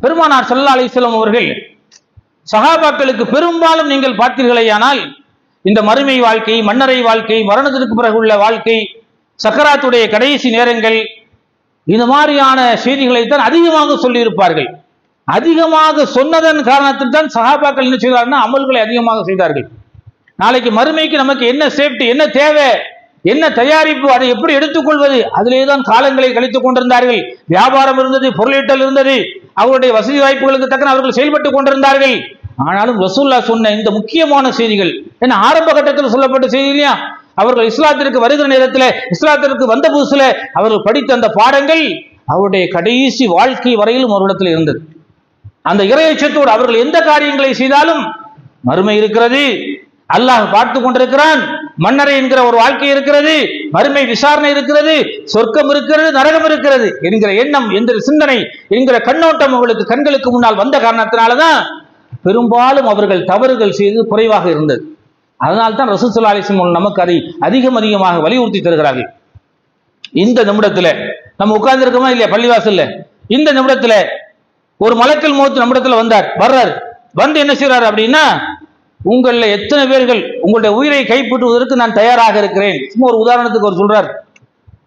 பெருமானார் ஸல்லல்லாஹு அலைஹி வஸல்லம் அவர்கள் சஹாபாக்களுக்கு பெரும்பாலும் நீங்கள் பார்த்தீர்களேயானால் இந்த மறுமை வாழ்க்கை, மன்னரை வாழ்க்கை, மரணத்திற்கு பிறகு உள்ள வாழ்க்கை, சக்கராத்துடைய கடைசி நேரங்கள், இந்த மாதிரியான செய்திகளை தான் அதிகமாக சொல்லியிருப்பார்கள். அதிகமாக சொன்னதன் காரணத்தில் தான் சஹாபாக்கள் என்ன செய்தார்கள், அமல்களை அதிகமாக செய்தார்கள். நாளைக்கு மறுமைக்கு நமக்கு என்ன சேஃப்டி, என்ன தேவை, என்ன தயாரிப்பு, அதை எப்படி எடுத்துக்கொள்வது, அதிலே தான் காலங்களை கழித்துக் கொண்டிருந்தார்கள். வியாபாரம் இருந்தது, பொருளீட்டல் இருந்தது, அவருடைய வசதி வாய்ப்புகளுக்கு தக்க அவர்கள் செயல்பட்டு கொண்டிருந்தார்கள். ஆனாலும் ரசூலுல்லாஹ் சொன்ன இந்த முக்கியமான செய்திகள் என்ன ஆரம்ப கட்டத்தில் சொல்லப்பட்ட செய்தி இல்லையா? அவர்கள் இஸ்லாத்திற்கு வருகிற நேரத்தில், இஸ்லாத்திற்கு வந்த புதுசுல அவர்கள் படித்த அந்த பாடங்கள் அவருடைய கடைசி வாழ்க்கை வரையிலும் அவரிடத்தில் இருந்தது. அந்த இறையச்சத்தோடு அவர்கள் எந்த காரியங்களை செய்தாலும் மறுமை இருக்கிறது, அல்லாஹ் பார்த்து கொண்டிருக்கிறான், மன்னரை என்கிற ஒரு வாழ்க்கை இருக்கிறது, மறுமை விசாரணை இருக்கிறது, சொர்க்கம் இருக்கிறது, நரகம் இருக்கிறது என்கிற எண்ணம், என்கிற சிந்தனை, என்கிற கண்ணோட்டம் அவர்களுக்கு கண்களுக்கு முன்னால் வந்த காரணத்தினாலதான் பெரும்பாலும் அவர்கள் தவறுகள் செய்து குறைவாக இருந்தது. அதனால்தான் ரசூல் ஸல்லல்லாஹு அலைஹி வஸல்லம் நமக்கு அதை அதிகமாக வலியுறுத்தி தருகிறார்கள். இந்த நிமிடத்துல நம்ம உட்கார்ந்து இருக்கோமா இல்லையா பள்ளிவாசல்ல, இந்த நிமிடத்துல ஒரு மலக்குல் மௌத் நம்மிடத்துல வர்றார். வந்து என்ன செய்யறாரு அப்படின்னா, உங்கள எத்தனை பேர்கள் உங்களுடைய உயிரை கைப்பற்றுவதற்கு நான் தயாராக இருக்கிறேன். சும்மா ஒரு உதாரணத்துக்கு அவர் சொல்றார்,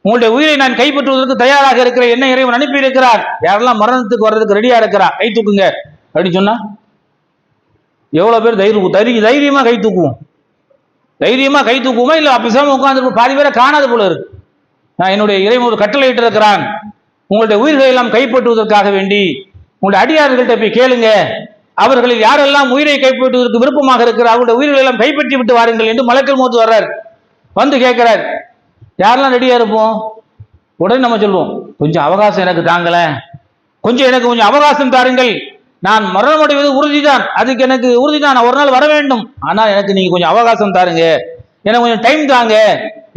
உங்களுடைய உயிரை நான் கைப்பற்றுவதற்கு தயாராக இருக்கிறேன், என்ன இறைவன் அனுப்பி இருக்கிறார், யாரெல்லாம் மரணத்துக்கு வர்றதுக்கு ரெடியா இருக்கிறா கை தூக்குங்க அப்படின்னு சொன்னா எவ்வளவு பேர் தைரியமா கை தூக்குவோம்? தைரியமா கை தூக்குவோமா? இல்ல பேசாம உட்கார்ந்து பாதி பேரை காணாது போல இருக்கு. நான் என்னுடைய இறைவன் ஒரு கட்டளை இட்டு இருக்கிறான், உங்களுடைய உயிர்களை எல்லாம் கைப்பற்றுவதற்காக வேண்டி உங்களுடைய அடியார்கள்ட்ட போய் கேளுங்க, அவர்களில் யாரெல்லாம் உயிரை கைப்பற்றுவதற்கு விருப்பமாக இருக்கிறார் அவருடைய உயிர்களை எல்லாம் கைப்பற்றி விட்டு வாருங்கள் என்று மலக்குல் மௌத் வர்றார். வந்து கேட்கிறார், யாரெல்லாம் ரெடியா இருப்போம்? உடனே நம்ம சொல்லுவோம், கொஞ்சம் அவகாசம் எனக்கு தாங்கல, எனக்கு கொஞ்சம் அவகாசம் தாருங்கள், நான் மரணம் அடைவது உறுதிதான், அதுக்கு எனக்கு உறுதிதான், நான் ஒரு நாள் வர வேண்டும், ஆனா எனக்கு நீங்க கொஞ்சம் அவகாசம் தாருங்க, எனக்கு கொஞ்சம் டைம் தாங்க,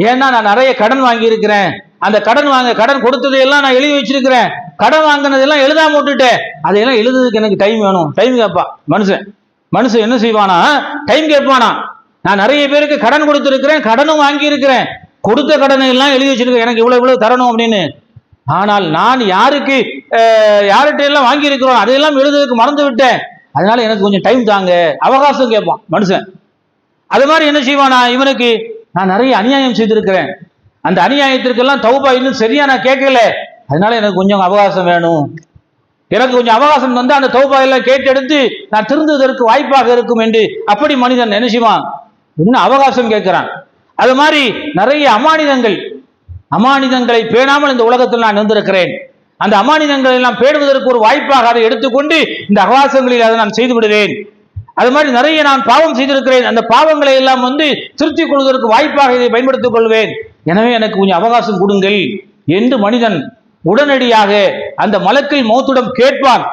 ஏன்னா நான் நிறைய கடன் வாங்கி இருக்கிறேன், அந்த கடன் கொடுத்ததையெல்லாம் நான் எழுதி வச்சிருக்கிறேன், கடன் வாங்கினதெல்லாம் எழுதாம விட்டுட்டேன், அதையெல்லாம் எழுதுறதுக்கு எனக்கு டைம் வேணும். டைம் கேட்பா மனுஷன் என்ன செய்வானா, டைம் கேட்பானா, நான் நிறைய பேருக்கு கடன் கொடுத்திருக்கிறேன், கடனும் வாங்கி இருக்கிறேன், கொடுத்த கடனை எல்லாம் எழுதி வச்சிருக்கேன், எனக்கு இவ்வளவு தரணும் அப்படின்னு. ஆனால் நான் யார்கிட்ட எல்லாம் வாங்கி இருக்கிறோம் அதையெல்லாம் எழுதுறதுக்கு மறந்து விட்டேன், அதனால எனக்கு கொஞ்சம் டைம் தாங்க, அவகாசம் கேட்பான் மனுஷன். அது மாதிரி என்ன செய்வானா, இவனுக்கு நான் நிறைய அநியாயம் செய்திருக்கிறேன், அந்த அநியாயத்திற்கெல்லாம் தௌபா இன்னும் சரியா நான் கேட்கல, அதனால எனக்கு கொஞ்சம் அவகாசம் வேணும், எனக்கு கொஞ்சம் அவகாசம் வந்து அந்த தௌபா எல்லாம் கேட்டெடுத்து நான் திருந்துவதற்கு வாய்ப்பாக இருக்கும் என்று அப்படி மனிதன் என்ன செய்வான், இன்னும் அவகாசம் கேட்கிறான். அது மாதிரி நிறைய அமானிதங்களை பேணாமல் இந்த உலகத்தில் நான் இருந்திருக்கிறேன், அந்த அமானிதங்களை எல்லாம் பேணுவதற்கு ஒரு வாய்ப்பாக அதை எடுத்துக்கொண்டு இந்த அவகாசங்களில் அதை நான் செய்து விடுவேன். அது மாதிரி நிறைய நான் பாவம் செய்திருக்கிறேன், அந்த பாவங்களை எல்லாம் திருத்திக் கொள்வதற்கு வாய்ப்பாக இதை பயன்படுத்திக் கொள்வேன், எனவே எனக்கு கொஞ்சம் அவகாசம் கொடுங்கள் என்று மனிதன் உடனடியாக அந்த மலக்குல் மௌத்திடம் கேட்பான்.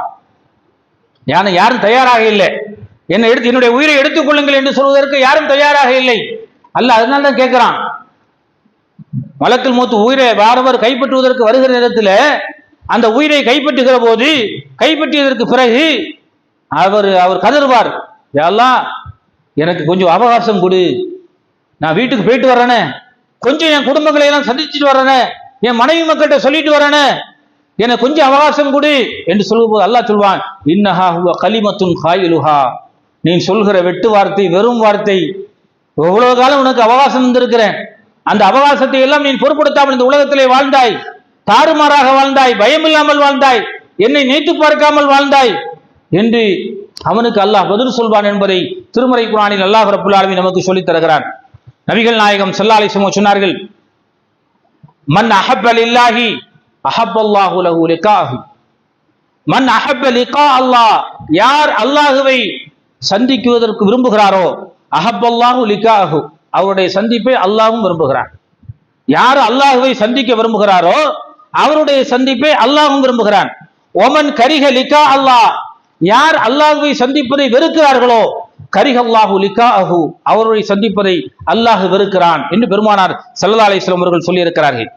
யாரும் தயாராக இல்லை, என்னுடைய உயிரை எடுத்துக் கொள்ளுங்கள் என்று சொல்வதற்கு யாரும் தயாராக இல்லை. அல்லாஹ் அதனால தான் கேட்கிறான். மலக்குல் மௌத் உயிரை வாரவர் கைப்பற்றுவதற்கு வருகிற நேரத்தில் அந்த உயிரை கைப்பற்றுகிற போது, கைப்பற்றியதற்கு பிறகு அவர் கதறுவார், எல்லாம் எனக்கு கொஞ்சம் அவகாசம் கொடு, நான் வீட்டுக்கு போயிட்டு வரேனே, கொஞ்சம் என் குடும்பங்களை எல்லாம் சந்திச்சுட்டு வரேனே, என் மனைவி மக்கள்கிட்ட சொல்லிட்டு வரேனே, எனக்கு கொஞ்சம் அவகாசம் கொடு என்று சொல்லும் போது அல்லாஹ் சொல்வான், இன்னஹா ஹுவ கலிமத்துன் காயிலுஹா, நீ சொல்கிற வெட்டு வார்த்தை வெறும் வார்த்தை, எவ்வளவு காலம் உனக்கு அவகாசம் இருந்திருக்கிறேன், அந்த அவகாசத்தை எல்லாம் நீ பொருட்படுத்தாமல் இந்த உலகத்திலே வாழ்ந்தாய், தாறுமாறாக வாழ்ந்தாய், பயமில்லாமல் வாழ்ந்தாய், என்னை நினைத்து பார்க்காமல் வாழ்ந்தாய் என்று அவனுக்கு அல்லாஹ் பதில் சொல்வான் என்பதை திருமறை குர்ஆனில் அல்லாஹ் ரப்பல் ஆலமீன் நமக்கு சொல்லித் தருகிறான். நபிகள் நாயகம் ஸல்லல்லாஹு அலைஹி வஸல்லம் சொன்னார்கள், மன் அஹப்ப லில்லாஹி அஹப்பல்லாஹு லஹு லிகாஹு, மன் அஹப்ப லிகா அல்லாஹ், யார் அல்லாஹ்வை சந்திக்குவதற்கு விரும்புகிறாரோ, அஹப்பல்லாஹு லிகாஹு, அவருடைய சந்திப்பை அல்லாஹ்வும் விரும்புகிறான். யார் அல்லாஹ்வை சந்திக்க விரும்புகிறாரோ அவருடைய சந்திப்பை அல்லாஹ்வும் விரும்புகிறான். ஒமன் கரிஹ லிகா அல்லாஹ், யார் அல்லாஹ்வை சந்திப்பதை வெறுக்கிறார்களோ, கரிஹல்லாஹு லிகாஹு, அவருடைய சந்திப்பதை அல்லாஹ் வெறுக்கிறான் என்று பெருமானார் ஸல்லல்லாஹு அலைஹி வஸல்லம் அவர்கள் சொல்லி இருக்கிறார்கள்.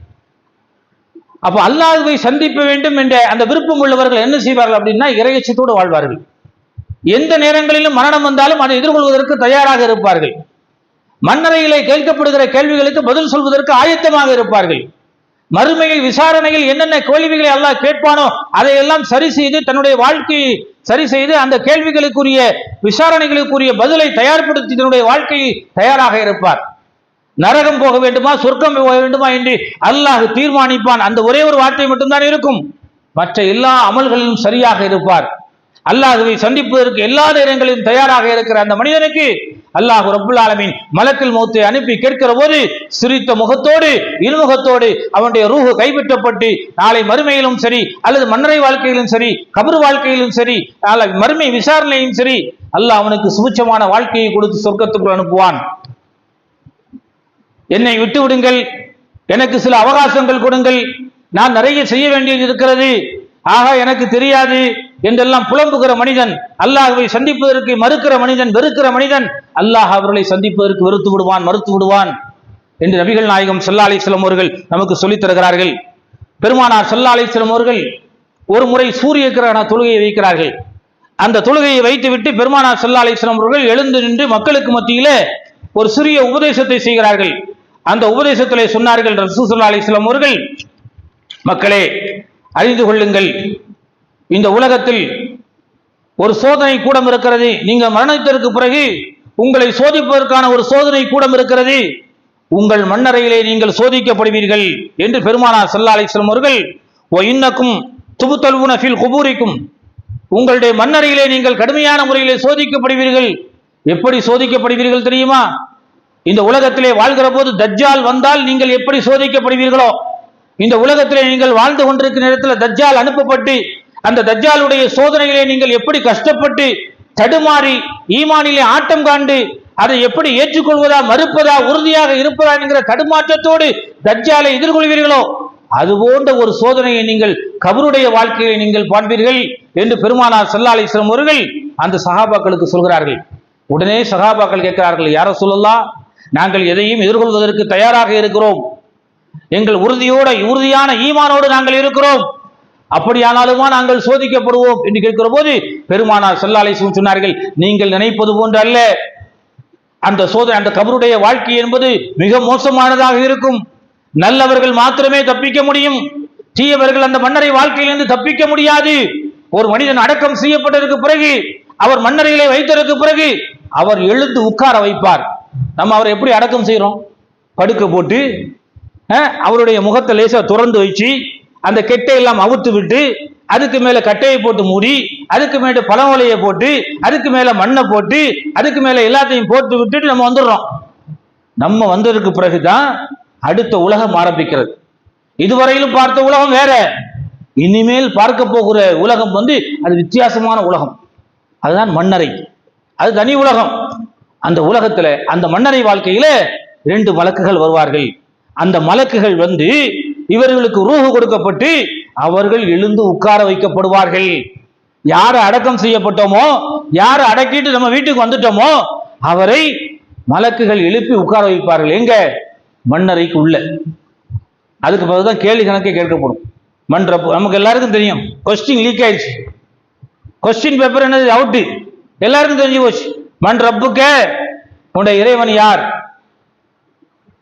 அப்ப அல்லாஹ்வை சந்திக்க வேண்டும் என்ற அந்த விருப்பம் உள்ளவர்கள் என்ன செய்வார்கள் அப்படின்னா, இறையச்சத்தோடு வாழ்வார்கள். எந்த நேரங்களிலும் மரணம் வந்தாலும் அதை எதிர்கொள்வதற்கு தயாராக இருப்பார்கள். மன்னரையிலே கேட்கப்படுகிற கேள்விகளுக்கு பதில் சொல்வதற்கு ஆயத்தமாக இருப்பார்கள். மறுமையில் விசாரணையில் என்னென்ன கேள்விகளை அல்லாஹ் கேட்பானோ அதையெல்லாம் சரி செய்து தன்னுடைய வாழ்க்கையை சரி செய்து அந்த கேள்விகளுக்குரிய விசாரணைகளுக்குரிய பதிலை தயார்படுத்தி தன்னுடைய வாழ்க்கையை தயாராக இருப்பார். நரகம் போக வேண்டுமா சொர்க்கம் போக வேண்டுமா என்று அல்லாஹ் தீர்மானிப்பான். அந்த ஒரே ஒரு வார்த்தை மட்டும்தான் இருக்கும். மற்ற எல்லா அமல்களிலும் சரியாக இருப்பார். அல்லாஹ்வை சந்திப்பதற்கு எல்லா நேரங்களிலும் தயாராக இருக்கிற அந்த மனிதனுக்கு அல்லாஹ் ரப்புல் ஆலமீன் மலக்குல் மௌத்தை அனுப்பி கேட்கிற போது சிரித்த முகத்தோடு இருமுகத்தோடு அவனுடைய ரூஹு கைப்பற்றப்பட்டு நாளை மறுமையிலும் சரி அல்லது மன்னரை வாழ்க்கையிலும் சரி கபர் வாழ்க்கையிலும் சரி நாளை மறுமை விசாரணையும் சரி அல்லாஹ் அவனுக்கு சுபிட்சமான வாழ்க்கையை கொடுத்து சொர்க்கத்துக்குள் அனுப்புவான். என்னை விட்டு விடுங்கள், எனக்கு சில அவகாசங்கள் கொடுங்கள், நான் நிறைய செய்ய வேண்டியது இருக்கிறது, ஆக எனக்கு தெரியாது என்றெல்லாம் புலம்புகிற மனிதன், அல்லாஹ்வை சந்திப்பதற்கு மறுக்கிற மனிதன், வெறுக்கிற மனிதன், அல்லாஹ் அவர்களை சந்திப்பதற்கு வெறுத்து விடுவான், மறுத்து விடுவான் என்று நபிகள் நாயகம் ஸல்லல்லாஹு அலைஹி வஸல்லம் அவர்கள் நமக்கு சொல்லித் தருகிறார்கள். பெருமானார் ஸல்லல்லாஹு அலைஹி வஸல்லம் அவர்கள் ஒரு முறை சூரிய கிரகண தொழுகையை வைக்கிறார்கள். அந்த தொழுகையை வைத்துவிட்டு பெருமானார் ஸல்லல்லாஹு அலைஹி வஸல்லம் அவர்கள் எழுந்து நின்று மக்களுக்கு மத்தியிலே ஒரு சிறிய உபதேசத்தை செய்கிறார்கள். அந்த உபதேசத்திலே சொன்னார்கள் ரசூல் ஸல்லல்லாஹு அலைஹி வஸல்லம் அவர்கள், மக்களே அறிந்து கொள்ளுங்கள், இந்த உலகத்தில் ஒரு சோதனை கூடம் இருக்கிறது. நீங்க மரணத்திற்கு பிறகு உங்களை சோதிப்பதற்கான ஒரு சோதனை கூடம் இருக்கிறது. உங்கள் மண்ணறையிலே நீங்கள் சோதிக்கப்படுவீர்கள் என்று பெருமானார் ஸல்லல்லாஹு அலைஹி வஸல்லம் அவர்கள் இன்னக்கும் துபுத்தல்வுன ஃபில் குபூரிக்கும், உங்களுடைய மண்ணறையிலே நீங்கள் கடுமையான முறையிலே சோதிக்கப்படுவீர்கள். எப்படி சோதிக்கப்படுவீர்கள் தெரியுமா? இந்த உலகத்திலே வாழ்கிற போது தஜ்ஜால் வந்தால் நீங்கள் எப்படி சோதிக்கப்படுவீர்களோ, இந்த உலகத்திலே நீங்கள் வாழ்ந்து கொண்டிருக்கிற நேரத்தில் தஜ்ஜால் அனுப்பப்பட்டு அந்த தஜ்ஜாலுடைய சோதனையிலே நீங்கள் எப்படி கஷ்டப்பட்டு தடுமாறி ஈமானிலே ஆட்டம் காண்டு அதை எப்படி ஏற்றுக்கொள்வதா மறுப்பதா உறுதியாக இருப்பதா என்கிற தடுமாற்றத்தோடு தஜ்ஜாலை எதிர்கொள்வீர்களோ, அது போன்ற ஒரு சோதனையை நீங்கள் கபருடைய வாழ்க்கையை நீங்கள் பார்ப்பீர்கள் என்று பெருமானார் ஸல்லல்லாஹு அலைஹி வஸல்லம் அவர்கள் அந்த சஹாபாக்களுக்கு சொல்கிறார்கள். உடனே சஹாபாக்கள் கேட்கிறார்கள், யா ரசூலல்லாஹ், நாங்கள் எதையும் எதிர்கொள்வதற்கு தயாராக இருக்கிறோம், எங்கள் உறுதியான ஈமானோடு நாங்கள் இருக்கிறோம், அப்படியானாலுமா நாங்கள் சோதிக்கப்படுவோம் என்று கேட்கிற போது பெருமானார் ஸல்லல்லாஹு அலைஹி வஸல்லம் சொன்னார்கள், நீங்கள் நினைப்பது போன்று அல்ல. அந்த சோதனை, அந்த கபருடைய வாழ்க்கை என்பது மிக மோசமானதாக இருக்கும். நல்லவர்கள் மாத்திரமே தப்பிக்க முடியும், தீயவர்கள் அந்த மன்னரை வாழ்க்கையிலிருந்து தப்பிக்க முடியாது. ஒரு மனிதன் அடக்கம் செய்யப்பட்டதற்கு பிறகு, அவர் மன்னரையிலே வைத்ததற்கு பிறகு அவர் எழுந்து உட்கார வைப்பார். நம்ம அவரை எப்படி அடக்கம் செய்யறோம்? படுக்க போட்டு அவருடைய முகத்தை லேசா திறந்து வச்சு அந்த கெட்டை எல்லாம் அவுத்து விட்டு அதுக்கு மேல கட்டையை போட்டு மூடி அதுக்கு மேல பழமொழியை போட்டு அதுக்கு மேல மண்ணை போட்டு அதுக்கு மேல எல்லாத்தையும் போட்டு விட்டுட்டு நம்ம வந்துடுறோம். நம்ம வந்ததுக்கு பிறகுதான் அடுத்த உலகம் ஆரம்பிக்கிறது. இதுவரையிலும் பார்த்த உலகம் வேற, இனிமேல் பார்க்க போகிற உலகம் அது வித்தியாசமான உலகம். அதுதான் மன்னரை, அது தனி உலகம். அந்த உலகத்துல அந்த மன்னரை வாழ்க்கையில 2 மலக்குகள் வருவார்கள். அந்த மலக்குகள் இவர்களுக்கு ரூஹு கொடுக்கப்பட்டு அவர்கள் எழுந்து உட்கார வைக்கப்படுவார்கள். யாரை அடக்கம் செய்யப்பட்டோமோ, யாரை அடக்கிட்டு நம்ம வீட்டுக்கு வந்துட்டோமோ அவரை மலக்குகள் எழுப்பி உட்கார வைப்பார்கள். எங்க? மண்ணறைக்கு உள்ள. அதுக்கு பிறகுதான் கேள்வி கணக்கே கேட்கப்படும். மன்றப்பு நமக்கு எல்லாருக்கும் தெரியும், கொஸ்டின் லீக் ஆயிடுச்சு, கொஸ்டின் பேப்பர் என்னது அவுட்டு, எல்லாருக்கும் தெரிஞ்சு போச்சு. மண் ரப்புக்க, உன்னுடைய இறைவன் யார்,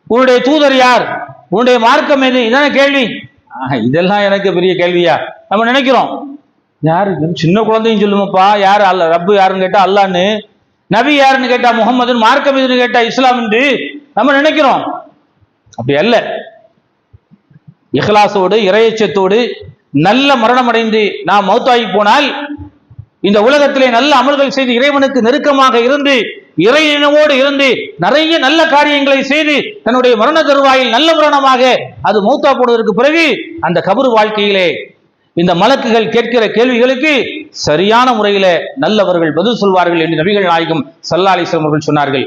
உன்னுடைய தூதர் யார், உன்னுடைய மார்க்கம் எது, இதான கேள்வி. இதெல்லாம் எனக்கு பெரிய கேள்வியா நம்ம நினைக்கிறோம். யாரு? சின்ன குழந்தையும் சொல்லுமப்பா, யாரு? அல்ல. ரப்பு யாருன்னு கேட்டா அல்லான்னு, நபி யாருன்னு கேட்டா முகமது, மார்க்கம் எதுன்னு கேட்டா இஸ்லாம் என்று நம்ம நினைக்கிறோம். அப்படி அல்ல. இஹ்லாசோடு இறையச்சத்தோடு நல்ல மரணம் அடைந்து நாம் மௌத்தாகி போனால் இந்த உலகத்திலே நல்ல அமல்கள் செய்து இறைவனுக்கு நெருக்கமாக இருந்து இறைவனோடு இருந்து நிறைய நல்ல காரியங்களை செய்து தன்னுடைய மரண தருவாயில் நல்ல மரணமாக அது மௌத்தா போடுவதற்கு பிறகு அந்த கபர் வாழ்க்கையிலே இந்த மலக்குகள் கேட்கிற கேள்விகளுக்கு சரியான முறையில நல்லவர்கள் பதில் சொல்வார்கள் என்று நபிகள் நாயகம் ஸல்லல்லாஹு அலைஹி வஸல்லம் அவர்கள் சொன்னார்கள்.